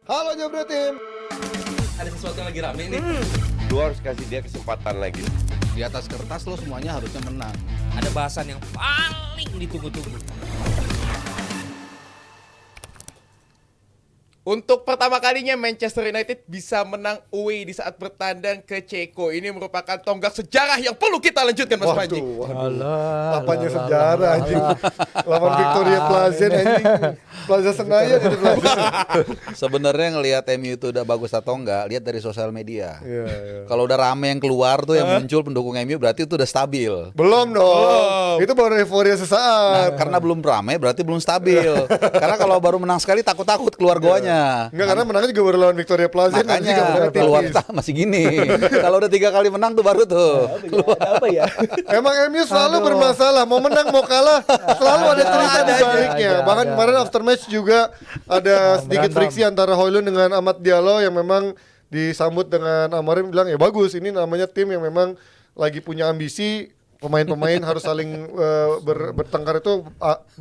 Halo Jabra Tim. Ada sesuatu yang lagi rame nih. Lu harus kasih dia kesempatan lagi. Di atas kertas lo semuanya harusnya menang. Ada bahasan yang paling ditunggu-tunggu. Untuk pertama kalinya Manchester United bisa menang away di saat bertandang ke Ceko. Ini merupakan tonggak sejarah yang perlu kita lanjutkan, Mas Panji. Apanya sejarah anjing. Lawan Victoria Plaza anjing. Plaza Senayan itu Plaza. Sebenarnya ngelihat MU itu udah bagus atau enggak, lihat dari sosial media. Iya. Kalau udah rame yang keluar tuh yang muncul pendukung MU berarti itu udah stabil. Belum dong. Itu baru euforia Nah, sesaat. karena belum rame berarti belum stabil. Karena kalau baru menang sekali takut-takut keluar goanya. Enggak, karena menangnya juga baru lawan Victoria Plaza. Makanya keluar masih gini. Kalau udah 3 kali menang tuh baru tuh. Apa ya? Emang MU selalu bermasalah, mau menang mau kalah selalu ada cerita di baliknya. Bahkan kemarin after match juga ada sedikit friksi antara Højlund dengan Amad Diallo yang memang disambut dengan Amorim bilang ya bagus, ini namanya tim yang memang lagi punya ambisi, pemain-pemain harus saling bertengkar itu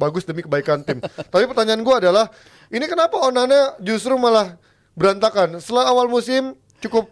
bagus demi kebaikan tim. Tapi pertanyaan gua adalah ini kenapa Onana justru malah berantakan? Setelah awal musim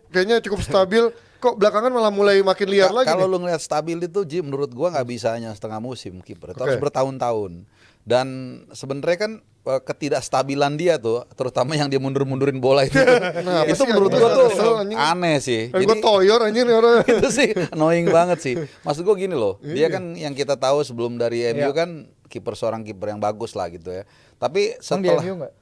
kayaknya cukup stabil, kok belakangan malah mulai makin liar lagi Kalau nih? lu ngeliat stabil itu, Ji, menurut gua nggak bisa hanya setengah musim kiper. Itu harus Oke. bertahun-tahun. Dan sebenarnya kan ketidakstabilan dia tuh, terutama yang dia mundur-mundurin bola itu, Nah, itu apa sih, menurut anjing? gua tuh Kesel, anjing. aneh sih. Kan gua toyor anjir nih orang. itu sih annoying banget sih. Maksud gua gini loh, dia kan yang kita tahu sebelum dari MU kan seorang kiper yang bagus lah gitu ya. Tapi Emang di setelah MU nggak?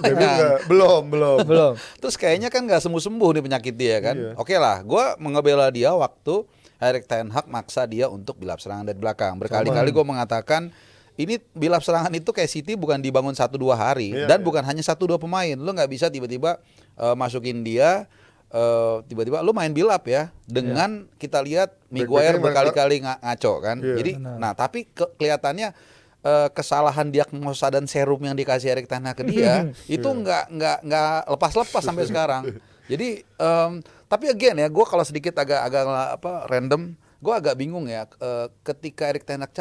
Jadi enggak, belum. Belum. terus kayaknya kan nggak sembuh-sembuh nih penyakit dia kan. Iya. Oke lah, gue mengebela dia waktu Erik ten Hag maksa dia untuk bilap serangan dari belakang. Berkali-kali gue mengatakan ini bilap serangan itu kayak City bukan dibangun 1-2 hari dan bukan hanya 1-2 pemain. Lo nggak bisa tiba-tiba masukin dia tiba-tiba lu main bilap ya dengan kita lihat Maguire Back-backnya berkali-kali ngaco kan. Iya. Jadi nah tapi kelihatannya kesalahan diagnosa dan serum yang dikasih Erik ten Hag ke dia itu nggak lepas-lepas sampai sekarang. Jadi tapi again ya, gue kalau sedikit agak random, gue agak bingung ya ketika Erik ten Hag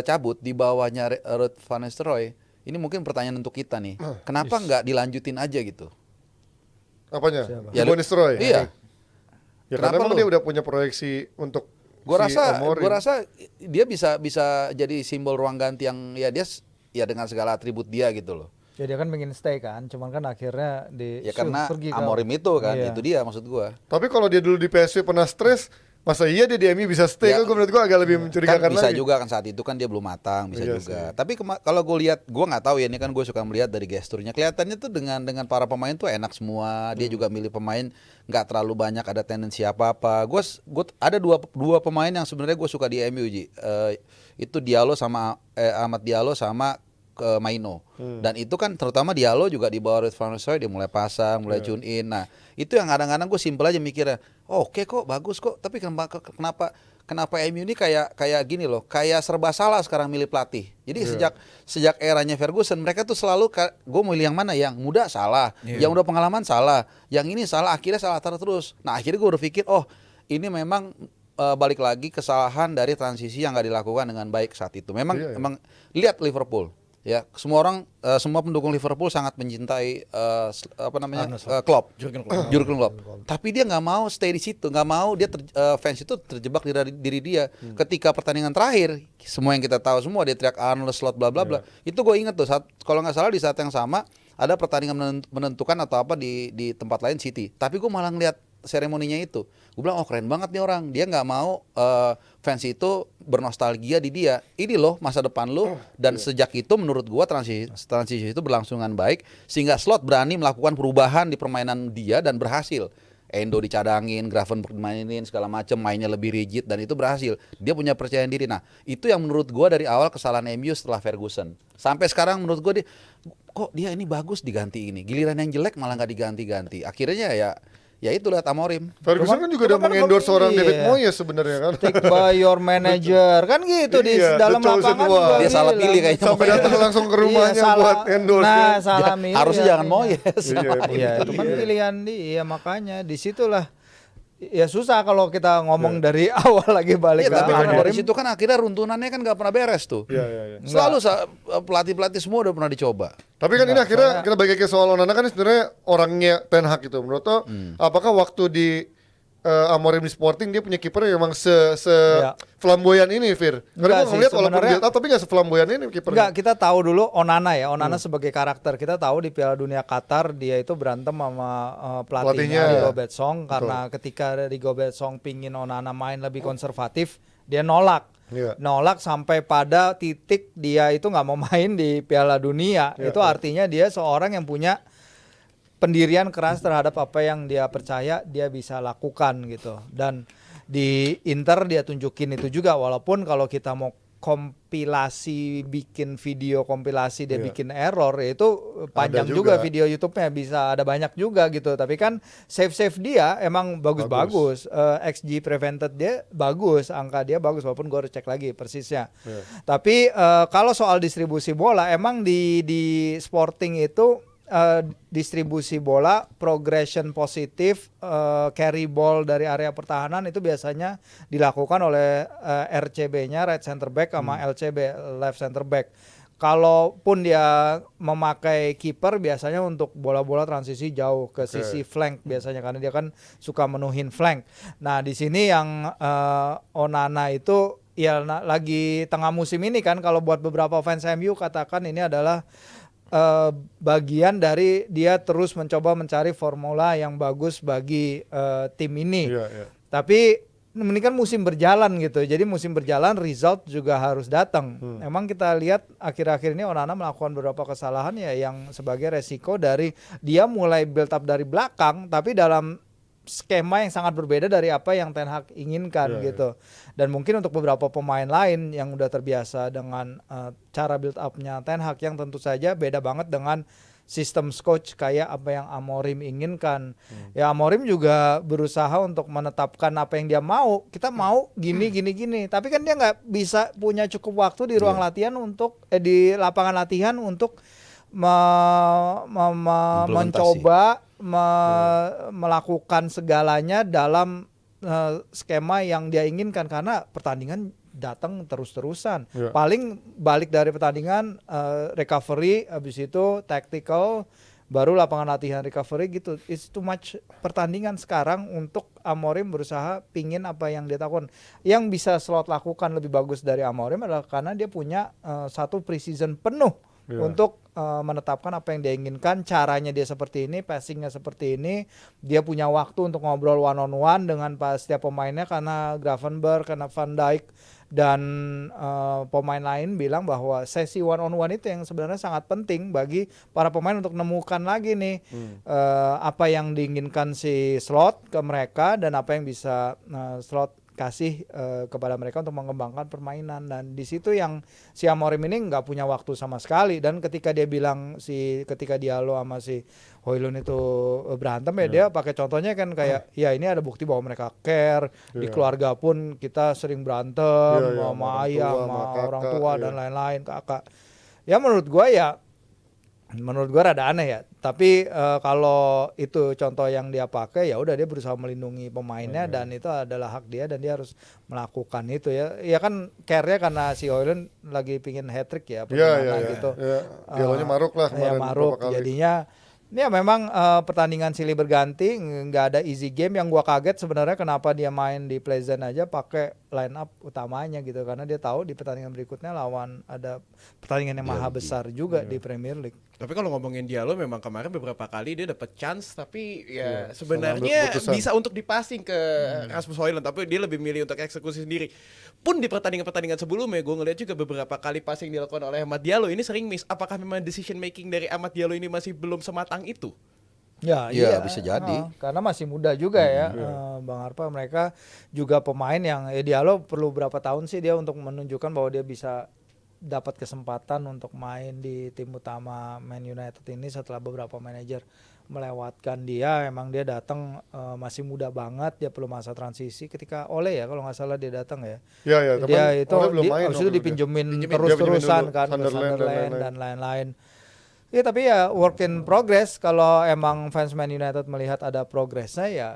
cabut di bawahnya Ruud van Nistelrooy. Ini mungkin pertanyaan untuk kita nih, kenapa nggak dilanjutin aja gitu? Apanya? Ya, Van Nistelrooy? Iya. Ya karena Kenapa emang lu? dia udah punya proyeksi untuk Gue si Amorim. rasa dia bisa jadi simbol ruang ganti yang ya dia dengan segala atribut dia gitu loh. Ya dia kan pengen stay kan, cuman kan akhirnya Ya karena pergi ke- Amorim itu kan, Iya. itu dia maksud gua. Tapi kalau dia dulu di PSV pernah stres, masa iya dia di MU bisa stay? Ya, Kan menurut gua agak lebih mencurigakan Kan bisa lagi. juga kan saat itu kan dia belum matang, bisa Iya juga. sih. Tapi kalau gue lihat, gue nggak tahu ya, ini kan gue suka melihat dari gesturnya. Kelihatannya tuh dengan para pemain tuh enak semua. Dia juga milih pemain nggak terlalu banyak ada tendensi apa-apa. Gue ada dua pemain yang sebenarnya gue suka di MU, Ji. Itu Diallo sama Amad Diallo sama ke Maino. Dan itu kan terutama Diallo juga di bawah Ruud van Nistelrooy dia mulai pasang, mulai tune in. Nah, itu yang kadang-kadang gue simpel aja mikirnya. Oh, oke kok, bagus kok. Tapi kenapa MU ini kayak gini loh, kayak serba salah sekarang milih pelatih. Jadi sejak eranya Ferguson mereka tuh selalu gue milih yang mana, yang muda salah, yang udah pengalaman salah, yang ini salah, akhirnya salah terus. Nah, akhirnya gue berpikir, oh, ini memang balik lagi kesalahan dari transisi yang nggak dilakukan dengan baik saat itu. Memang lihat Liverpool. Ya, semua pendukung Liverpool sangat mencintai Klopp, Jurgen Klopp. Tapi dia nggak mau stay di situ, nggak mau dia fans itu terjebak di diri dia. Ketika pertandingan terakhir, semua yang kita tahu semua dia teriak Arnold Slot bla bla bla. Itu gue inget tuh kalau nggak salah di saat yang sama ada pertandingan menentukan atau apa di tempat lain City. Tapi gue malah ngeliat seremoninya itu, gue bilang oh keren banget nih orang, dia nggak mau fans itu bernostalgia di dia. Ini loh masa depan lo, dan sejak itu menurut gue transisi itu berlangsung dengan baik sehingga Slot berani melakukan perubahan di permainan dia dan berhasil. Endo dicadangin, Gravenberch mainin segala macam, mainnya lebih rigid dan itu berhasil. Dia punya percaya diri. Nah, itu yang menurut gue dari awal kesalahan MU setelah Ferguson. Sampai sekarang menurut gue kok dia ini bagus diganti ini, giliran yang jelek malah nggak diganti-ganti. Akhirnya ya itu lihat Amorim. Ferguson kan juga udah Cuman kan mengendorse orang iya. David Moyes sebenarnya kan. Stick by your manager kan gitu di Iya, dalam the chosen lapangan one. juga Dia salah bilang. pilih kayaknya. Sampai datang langsung ke rumahnya Iya, buat endorse. Nah, salah milih. Harusnya ya. jangan Moyes. Iya, Iya, itu kan pilihan dia, makanya disitulah ya susah kalau kita ngomong dari awal lagi balik Iya, ke tapi kan dari Amorim. situ kan akhirnya runtunannya kan nggak pernah beres tuh. Iya. Selalu pelatih-pelatih semua udah pernah dicoba. Tapi kan ini akhirnya kita balik ke soal Onana kan sebenarnya orangnya Ten Hag itu. Menurut lo, apakah waktu di Amorim di Sporting dia punya kiper yang memang Ya. flamboyan ini, Fir? Enggak Karena gue sih, ngeliat walaupun sebenarnya- build up tapi nggak seflamboyan ini kipernya. Enggak, kita tahu dulu Onana ya. Onana sebagai karakter. Kita tahu di Piala Dunia Qatar dia itu berantem sama Pelatihnya. pelatihnya Rigobert Song karena ketika Rigobert Song pingin Onana main lebih konservatif, dia nolak. Iya. Nolak sampai pada titik dia itu nggak mau main di Piala Dunia. Iya, Itu artinya dia seorang yang punya pendirian keras terhadap apa yang dia percaya dia bisa lakukan gitu. Dan di Inter dia tunjukin itu juga, walaupun kalau kita mau kompilasi, bikin video kompilasi dia Iya. bikin error, ya itu panjang Ada juga. juga. Video YouTube-nya, bisa ada banyak juga gitu. Tapi kan save dia emang bagus-bagus. XG prevented dia bagus, angka dia bagus, walaupun gue harus cek lagi persisnya. Iya. Tapi kalau soal distribusi bola, emang di Sporting itu distribusi bola, progression positif, carry ball dari area pertahanan itu biasanya dilakukan oleh RCB-nya, right center back, sama LCB, left center back. Kalaupun dia memakai kiper biasanya untuk bola-bola transisi jauh ke sisi flank biasanya, karena dia kan suka menuhin flank. Nah di sini yang Onana itu ya lagi tengah musim ini kan, kalau buat beberapa fans MU katakan ini adalah bagian dari dia terus mencoba mencari formula yang bagus bagi tim ini. Iya. Tapi ini kan musim berjalan gitu. Jadi musim berjalan, result juga harus datang. Emang kita lihat akhir-akhir ini Onana melakukan beberapa kesalahan ya yang sebagai resiko dari dia mulai build up dari belakang tapi dalam skema yang sangat berbeda dari apa yang Ten Hag inginkan gitu. Dan mungkin untuk beberapa pemain lain yang udah terbiasa dengan cara build up-nya Ten Hag yang tentu saja beda banget dengan sistem coach kayak apa yang Amorim inginkan. Ya Amorim juga berusaha untuk menetapkan apa yang dia mau. Kita mau gini. Tapi kan dia nggak bisa punya cukup waktu di ruang latihan untuk di lapangan latihan untuk mencoba melakukan segalanya dalam skema yang dia inginkan, karena pertandingan datang terus-terusan. Paling balik dari pertandingan recovery, habis itu tactical, baru lapangan latihan recovery gitu. It's too much pertandingan sekarang untuk Amorim berusaha pingin apa yang dia lakukan. Yang bisa Slot lakukan lebih bagus dari Amorim adalah karena dia punya satu preseason penuh untuk menetapkan apa yang dia inginkan, caranya dia seperti ini, passingnya seperti ini. Dia punya waktu untuk ngobrol one on one dengan setiap pemainnya, karena Gravenberch, karena Van Dijk dan pemain lain bilang bahwa sesi one on one itu yang sebenarnya sangat penting bagi para pemain untuk menemukan lagi nih apa yang diinginkan si Slot ke mereka dan apa yang bisa Slot kasih kepada mereka untuk mengembangkan permainan. Dan di situ yang si Amorim ini nggak punya waktu sama sekali. Dan ketika dia bilang ketika Diallo sama si Højlund itu berantem ya, dia pakai contohnya kan kayak ya ini ada bukti bahwa mereka care. Di keluarga pun kita sering berantem sama ayah, sama orang tua dan lain-lain, kakak. Ya menurut gua rada aneh ya. Tapi kalau itu contoh yang dia pakai, ya udah dia berusaha melindungi pemainnya dan itu adalah hak dia dan dia harus melakukan itu ya. Ya kan care-nya karena si Højlund lagi pingin hat-trick ya, gitu. Dialognya maruk lah kemarin. Ya maruk. Jadinya ya memang pertandingan silih berganti, nggak ada easy game. Yang gua kaget sebenarnya kenapa dia main di Pleasant aja pakai line up utamanya gitu, karena dia tahu di pertandingan berikutnya lawan ada pertandingan yang maha besar juga di Premier League. Tapi kalau ngomongin Diallo, memang kemarin beberapa kali dia dapat chance, tapi ya sebenarnya bisa untuk dipasing ke Rasmus Højlund, tapi dia lebih milih untuk eksekusi sendiri. Pun di pertandingan-pertandingan sebelumnya gue ngeliat juga beberapa kali passing dilakukan oleh Amad Diallo ini sering miss. Apakah memang decision making dari Amad Diallo ini masih belum sematang itu? Ya, iya bisa jadi. Karena masih muda juga ya, Bang Arpa. Mereka juga pemain yang Diallo perlu berapa tahun sih dia untuk menunjukkan bahwa dia bisa dapat kesempatan untuk main di tim utama Man United ini setelah beberapa manajer melewatkan dia. Emang dia datang masih muda banget, dia perlu masa transisi. Ketika Ole ya kalau nggak salah dia datang ya. Iya, dia itu belum main habis itu dipinjemin terus-terusan kan ke Sunderland dan lain-lain. Iya tapi ya work in progress. Kalau emang fans Man United melihat ada progresnya ya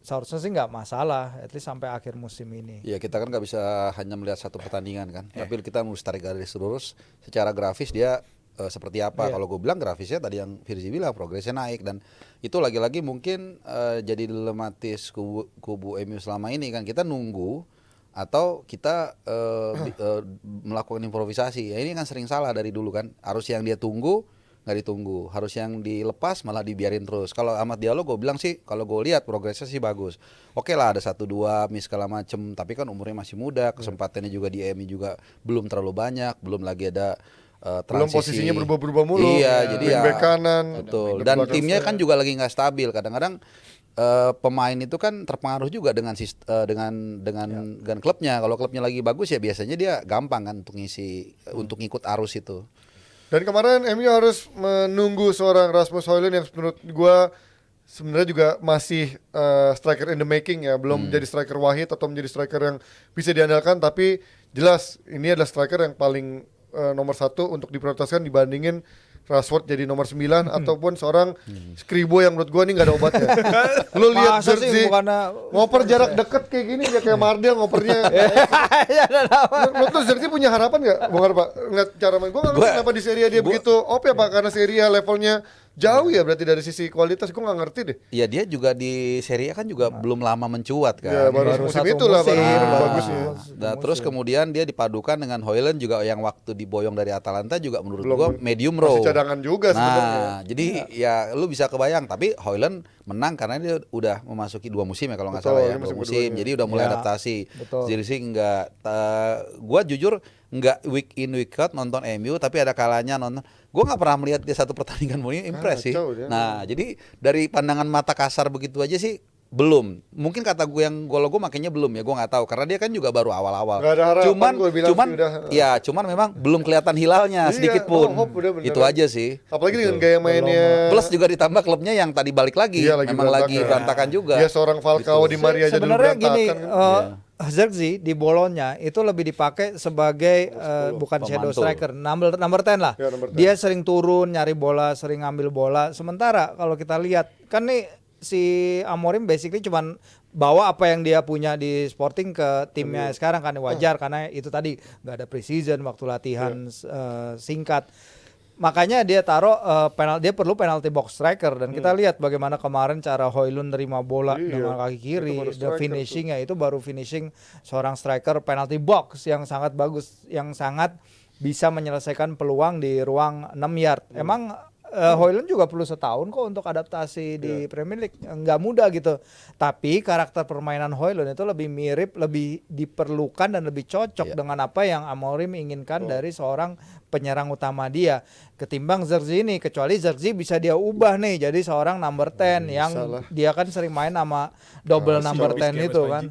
seharusnya sih nggak masalah. At least sampai akhir musim ini. Ya kita kan nggak bisa hanya melihat satu pertandingan kan, tapi kita harus tarik garis lurus secara grafis dia seperti apa. Kalau gue bilang grafisnya tadi yang Firzi bilang progresnya naik, dan itu lagi-lagi mungkin jadi dilematis kubu MU selama ini kan, kita nunggu atau kita melakukan improvisasi. Ya ini kan sering salah dari dulu kan, harus yang dia tunggu nggak ditunggu, harus yang dilepas malah dibiarin terus. Kalau Amad Diallo gue bilang sih, kalau gue lihat progresnya sih bagus. Oke lah ada 1-2 miss segala macem, tapi kan umurnya masih muda, kesempatannya juga di MU juga belum terlalu banyak, belum lagi ada transisi. Belum posisinya berubah-berubah mulu. Iya, jadi ya bek kanan. betul. Dan timnya kan juga lagi nggak stabil. Kadang-kadang pemain itu kan terpengaruh juga dengan dengan klubnya. Kalau klubnya lagi bagus ya biasanya dia gampang kan untuk ngisi untuk ngikut arus itu. Dan kemarin MU harus menunggu seorang Rasmus Højlund yang menurut gua sebenarnya juga masih striker in the making ya, belum jadi striker wahid atau menjadi striker yang bisa diandalkan, tapi jelas ini adalah striker yang paling nomor 1 untuk diprioritaskan dibandingin Rashford jadi nomor 9 ataupun seorang Skribo yang menurut gua ini nggak ada obatnya. Lu lihat Masa sih Zirkzee ngoper jarak deket kayak gini dia kayak Mardel ngopernya. Menurut lu Zirkzee punya harapan nggak? Bukan Pak, ngeliat cara main. Gua nggak ngerti kenapa di Serie A dia begitu OP ya Pak, karena Serie A levelnya jauh ya berarti dari sisi kualitas. Gua nggak ngerti deh. Ya dia juga di Serie A kan juga belum lama mencuat kan. Ya baru musim itu lah baru bagusnya. Nah, terus kemudian dia dipadukan dengan Højlund juga yang waktu diboyong dari Atalanta juga menurut Belum, gua medium raw. masih cadangan juga sebenarnya. Nah, jadi ya lu bisa kebayang, tapi Højlund menang karena dia udah memasuki 2 musim ya kalau nggak Betul, salah ya, ini 2 musim musim. keduanya. Jadi udah mulai Ya, adaptasi. betul. Zirkzee enggak gua jujur nggak week in week out nonton MU, tapi ada kalanya nonton. Gua nggak pernah melihat dia satu pertandingan murni impress sih. Kacau dia. Nah, jadi dari pandangan mata kasar begitu aja sih belum. Mungkin kata gue yang gue makanya belum ya, gue nggak tahu karena dia kan juga baru awal-awal. Nggak ada harapan, Cuman gue bilang sih udah. ya cuman memang belum kelihatan hilalnya Iya, sedikit pun. no hope udah bener. Itu aja sih. Apalagi dengan gaya mainnya. Plus juga ditambah klubnya yang tadi balik lagi, Iya, lagi memang lagi berantakan juga. Dia seorang Falcao Gitu. di Maria aja dulu Sebenarnya gini, berantakan. Zirkzee di Bolonya itu lebih dipakai sebagai bukan shadow Pemantul. striker, number 10 lah. Ya, number 10. Dia sering turun nyari bola, sering ngambil bola. Sementara kalau kita lihat kan nih si Amorim basically cuman bawa apa yang dia punya di Sporting ke timnya sekarang kan, wajar karena itu tadi nggak ada preseason, waktu latihan singkat. Makanya dia taruh dia perlu penalty box striker, dan kita lihat bagaimana kemarin cara Højlund nerima bola Iya, dengan kaki kiri, itu baru the striker finishingnya itu baru finishing seorang striker penalty box yang sangat bagus, yang sangat bisa menyelesaikan peluang di ruang 6 yard. Emang Højlund juga perlu setahun kok untuk adaptasi di Premier League, nggak mudah gitu. Tapi karakter permainan Højlund itu lebih mirip, lebih diperlukan dan lebih cocok dengan apa yang Amorim inginkan dari seorang penyerang utama dia ketimbang Zirkzee ini. Kecuali Zirkzee bisa dia ubah nih jadi seorang number 10 yang lah. dia kan sering main sama double number 10 itu kan.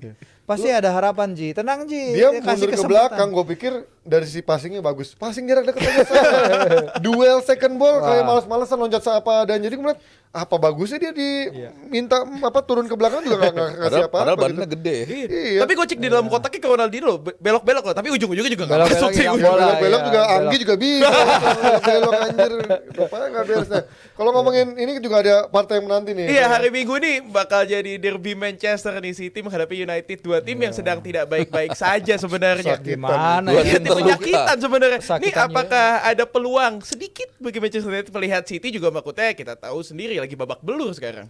Pasti ada harapan Ji, tenang Ji. Dia kasih mundur ke kesempatan. belakang, gue pikir dari si passingnya bagus. Passing jarak dekat aja salah. Duel second ball kayak malas-malasan loncat apa dan jadi kemudian apa bagusnya dia diminta turun ke belakang juga nggak ngasih apa-apa. Padahal gitu. badannya gede. Iya. Tapi gue cek di dalam kotaknya ke Ronaldinho belok-belok loh, tapi ujung-ujungnya juga nggak Belok-belok masuk sih. yang ujung. bola. Belok-belok ya, juga belok. Anggi juga bisa. Belok anjir. Rupanya nggak beres. Nah, kalau ngomongin ini juga ada partai yang menanti nih. Iya, hari Minggu nih bakal jadi derby Manchester nih, City menghadapi United, dua tim yang sedang tidak baik-baik saja sebenarnya. Gimana Dua ya? tim Tim penyakitan sebenarnya. Nih Kesakitan apakah ada peluang sedikit bagi Manchester United melihat City juga makutnya kita tahu sendiri lagi babak belur sekarang.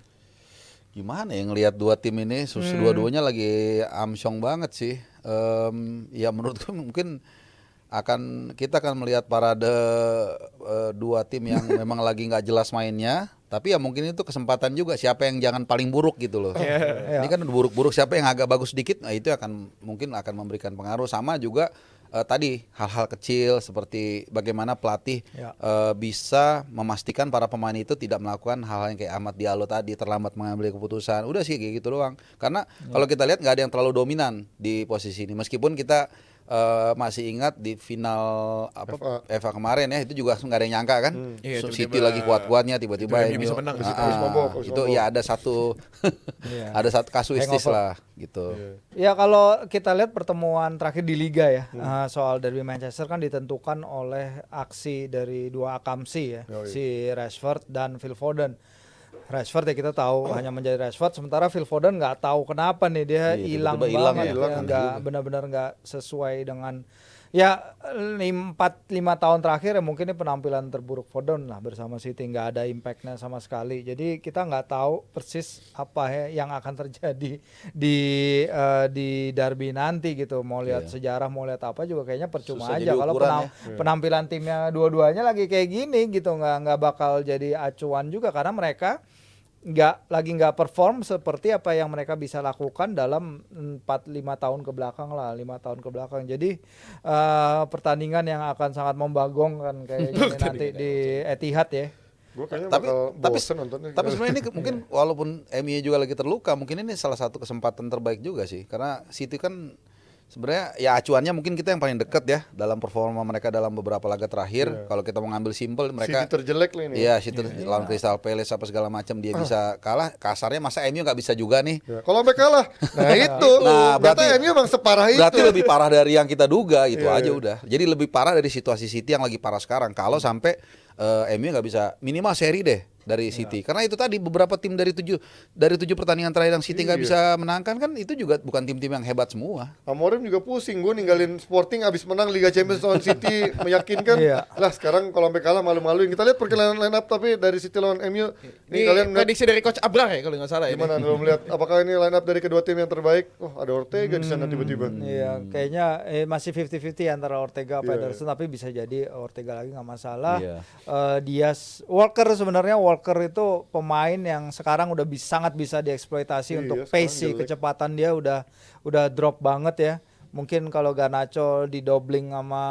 Gimana ya ngelihat dua tim ini, dua-duanya lagi amsyong banget sih. Ya menurutku mungkin kita akan melihat parade dua tim yang memang lagi nggak jelas mainnya, tapi ya mungkin itu kesempatan juga siapa yang jangan paling buruk gitu loh. Ini kan buruk-buruk, siapa yang agak bagus sedikit, nah itu mungkin akan memberikan pengaruh. Sama juga tadi hal-hal kecil seperti bagaimana pelatih bisa memastikan para pemain itu tidak melakukan hal-hal yang kayak Amad Diallo tadi, terlambat mengambil keputusan. Udah sih kayak gitu doang. Karena kalau kita lihat nggak ada yang terlalu dominan di posisi ini. Meskipun kita masih ingat di final FA. FA kemarin ya, itu juga nggak ada yang nyangka kan. Iya, City tiba-tiba lagi kuat-kuatnya tiba-tiba MU bisa menang. Habis mabok, habis itu mabok. ya ada satu ada satu kasuistis Hangover. lah gitu. Ya kalau kita lihat pertemuan terakhir di Liga ya, soal derby Manchester kan ditentukan oleh aksi dari dua akamsi ya, si Rashford dan Phil Foden. Rashford ya kita tahu hanya menjadi Rashford, sementara Phil Foden nggak tahu kenapa nih dia Iya, hilang tiba-tiba hilang banget, ya. ya, nggak benar-benar nggak sesuai dengan ya 4-5 tahun terakhir ya mungkin ini penampilan terburuk Foden lah bersama City, nggak ada impactnya sama sekali. Jadi kita nggak tahu persis apa ya yang akan terjadi di derby nanti gitu. Mau lihat sejarah, mau lihat apa juga kayaknya percuma Susah aja jadi kalau ukuran ya. penampilan timnya dua-duanya lagi kayak gini gitu, nggak bakal jadi acuan juga karena mereka nggak perform seperti apa yang mereka bisa lakukan dalam 4-5 tahun ke belakang lah, 5 tahun ke belakang. Jadi pertandingan yang akan sangat membagongkan kayaknya nanti di Etihad ya. Gue kayaknya Tapi bakal bosen nontonnya. tapi sebenarnya ini mungkin walaupun MU juga lagi terluka, mungkin ini salah satu kesempatan terbaik juga sih, karena City kan sebenarnya ya acuannya mungkin kita yang paling dekat ya dalam performa mereka dalam beberapa laga terakhir. Kalau kita mau ngambil simpel mereka City terjelek lah ini. iya City lawan Crystal Palace apa segala macam dia bisa kalah, kasarnya masa MU nggak bisa juga nih. Ya, kalau sampai kalah, nah itu, Nah, berarti berarti- MU emang separah itu. Berarti lebih parah dari yang kita duga gitu Iya, aja iya. udah. Jadi lebih parah dari situasi City yang lagi parah sekarang. Kalau sampai MU nggak bisa minimal seri deh dari City. Karena itu tadi beberapa tim dari 7 pertandingan terakhir yang City nggak bisa menangkan kan itu juga bukan tim-tim yang hebat semua. Amorim juga pusing, gue ninggalin Sporting abis menang Liga Champions lawan City meyakinkan. Iya. Lah sekarang kalau sampai kalah malu-maluin. Kita lihat perkembangan line up tapi dari City lawan MU. Ini Ini kalian melihat prediksi dari Coach Abrar ya kalau nggak salah ini. gimana kalau melihat apakah ini line up dari kedua tim yang terbaik? Oh ada Ortega di sana tiba-tiba. Iya, kayaknya masih 50-50 antara Ortega sama Ederson, tapi bisa jadi Ortega lagi nggak masalah. Iya. Diaz, Walker sebenarnya Walker itu pemain yang sekarang udah sangat bisa dieksploitasi Iya, untuk sekarang pace sih, jelek. kecepatan dia udah drop banget ya. Mungkin kalau Garnacho didobling sama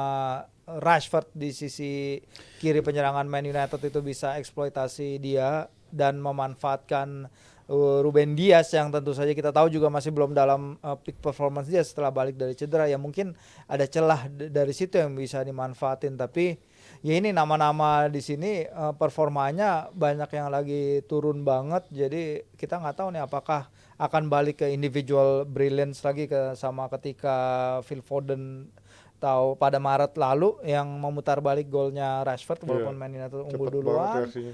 Rashford di sisi kiri penyerangan Man United itu bisa eksploitasi dia dan memanfaatkan Ruben Dias yang tentu saja kita tahu juga masih belum dalam peak performance dia setelah balik dari cedera, ya mungkin ada celah dari situ yang bisa dimanfaatin. Tapi ya ini nama-nama di sini performanya banyak yang lagi turun banget, jadi kita nggak tahu nih apakah akan balik ke individual brilliance lagi sama ketika Phil Foden tahu pada Maret lalu yang memutar balik golnya Rashford walaupun Man United unggul Cepet duluan. banget reaksinya.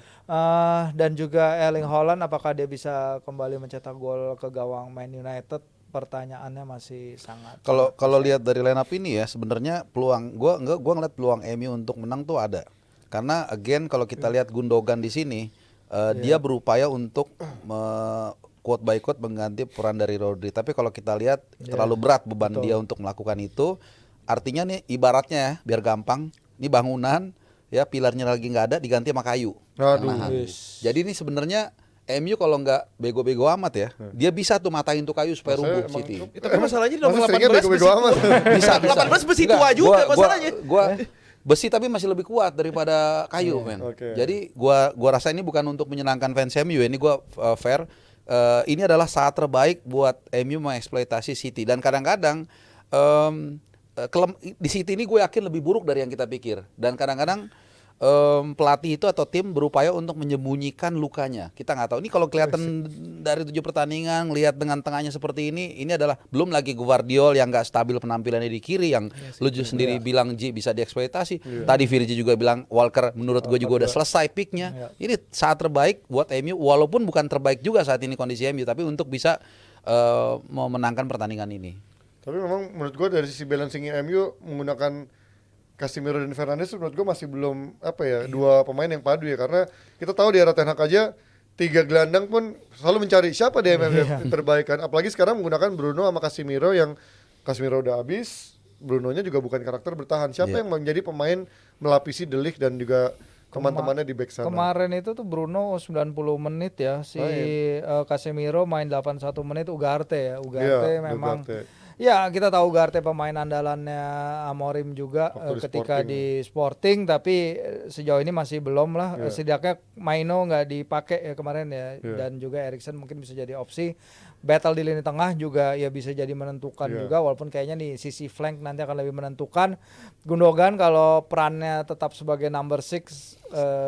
Dan juga Erling Haaland apakah dia bisa kembali mencetak gol ke gawang Man United, pertanyaannya masih sangat. Kalau lihat dari line up ini ya sebenarnya peluang gua ngeliat peluang MU untuk menang tuh ada. Karena again kalau kita lihat Gundogan di sini dia berupaya untuk quote by quote mengganti peran dari Rodri. Tapi kalau kita lihat terlalu berat beban dia untuk melakukan itu. Artinya nih ibaratnya ya biar gampang, ini bangunan ya pilarnya lagi nggak ada diganti sama kayu. Aduh. Jadi ini sebenarnya MU kalau nggak bego-bego amat ya, dia bisa tuh matain tuh kayu supaya Maksudnya rubuh emang- City. Tapi masalahnya di nomor Masa seringnya 18 bego-bego besi amat? tua. Bisa. 18 besi Enggak, tua juga gua- masalahnya. Gua besi tapi masih lebih kuat daripada kayu, men. Oke. Jadi gua rasa ini bukan untuk menyenangkan fans MU, ini gua fair. Ini adalah saat terbaik buat MU mengeksploitasi City dan kadang-kadang di City ini gue yakin lebih buruk dari yang kita pikir dan kadang-kadang pelatih itu atau tim berupaya untuk menyembunyikan lukanya. Kita nggak tahu. Ini kalau kelihatan dari 7 pertandingan, lihat dengan tengahnya seperti ini adalah belum lagi Gvardiol yang nggak stabil penampilannya di kiri, yang lu sendiri bilang Ji bisa dieksploitasi. Tadi Virgi juga bilang Walker menurut gue juga udah selesai picknya. Ini saat terbaik buat MU, walaupun bukan terbaik juga saat ini kondisi MU, tapi untuk bisa memenangkan pertandingan ini. Tapi memang menurut gue dari sisi balancingnya MU menggunakan Casemiro dan Fernandes menurut gue masih belum dua pemain yang padu ya, karena kita tahu di era Ten Hag aja 3 gelandang pun selalu mencari siapa dia yang terbaik kan, apalagi sekarang menggunakan Bruno sama Casemiro yang Casemiro udah habis, Brunonya juga bukan karakter bertahan. Siapa yang menjadi pemain melapisi De Ligt dan juga teman-temannya di back sana? Kemarin itu tuh Bruno 90 menit ya, si Casemiro main 81 menit, Ugarte ya. Ugarte memang Ugarte. Ya, kita tahu Garte pemain andalannya Amorim juga Waktu di ketika Sporting. di Sporting, tapi sejauh ini masih belum lah. Iya. Setidaknya Maino nggak dipakai ya kemarin ya, Iya. dan juga Eriksen mungkin bisa jadi opsi. Battle di lini tengah juga ya bisa jadi menentukan Iya. juga, walaupun kayaknya nih sisi flank nanti akan lebih menentukan. Gundogan kalau perannya tetap sebagai number 6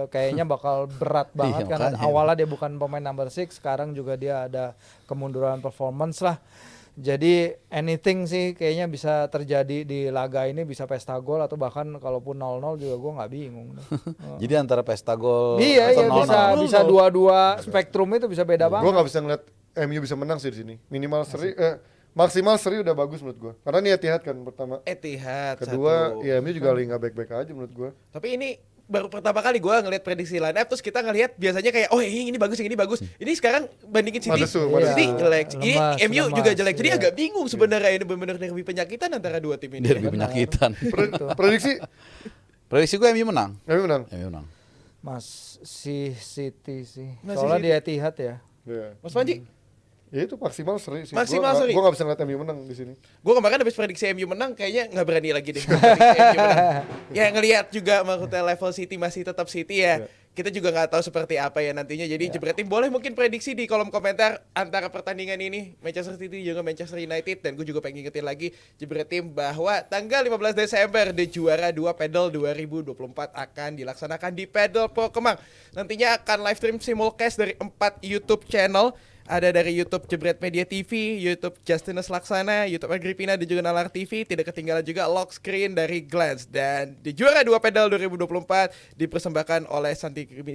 kayaknya bakal berat banget Iya, karena makanya. awalnya dia bukan pemain number 6, sekarang juga dia ada kemunduran performance lah. Jadi anything sih kayaknya bisa terjadi di laga ini, bisa pesta gol atau bahkan kalaupun 0-0 juga gue nggak bingung. Jadi antara pesta gol Iya atau iya 0-0. bisa dua-dua spektrum itu bisa beda Gue banget. nggak bisa ngeliat MU bisa menang sih di sini. Minimal seri, maksimal seri udah bagus menurut gue. Karena ini Etihad kan pertama. Etihad Kedua, satu. ya MU juga lagi nggak baik-baik aja menurut gue. Tapi ini baru pertama kali gue ngelihat prediksi line up, terus kita ngelihat biasanya kayak oh ini bagus, ini bagus. Ini sekarang bandingin City, Madesu. City Iya, jelek. Ini lemas, MU lemas, juga jelek. Jadi iya. agak bingung sebenarnya ini benar-benar derby penyakitan antara dua tim ini. Derby penyakitan. Prediksi Prediksi gue MU menang. MU menang. MU menang. Mas City sih. Masih Soalnya City. di Etihad ya. Iya. Mas Panji, Ya itu maksimal seri sih. Maksimal seri. Gue nggak bisa ngeliat MU menang di sini. gue kemarin habis prediksi MU menang, kayaknya nggak berani lagi deh. Prediksi MU menang. Ya ngelihat juga maksudnya level City masih tetap City ya. Kita juga nggak tahu seperti apa ya nantinya. Jadi Jebret Tim boleh mungkin prediksi di kolom komentar antara pertandingan ini Manchester City juga Manchester United. Dan gue juga pengen ngingetin lagi Jebret Tim bahwa tanggal 15 Desember The Juara 2 Padel 2024 akan dilaksanakan di Padel Pro Kemang. Nantinya akan live stream simulcast dari 4 YouTube channel. Ada dari YouTube Jebret Media TV, YouTube Justinus Laksana, YouTube Agripina, dan juga Nalar TV. Tidak ketinggalan juga lock screen dari Glance. Dan di Juara 2 Padel 2024 dipersembahkan oleh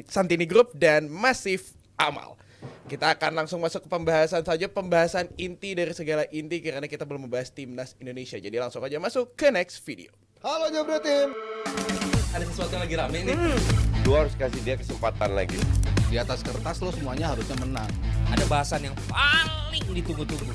Santini Group dan Masif Amal. Kita akan langsung masuk ke pembahasan saja, pembahasan inti dari segala inti, karena kita belum membahas Timnas Indonesia. Jadi langsung aja masuk ke next video. Halo Jebret Tim. Ada sesuatu yang lagi rame nih. Lu harus kasih dia kesempatan lagi. Di atas kertas lo semuanya harusnya menang. Ada bahasan yang paling ditunggu-tunggu.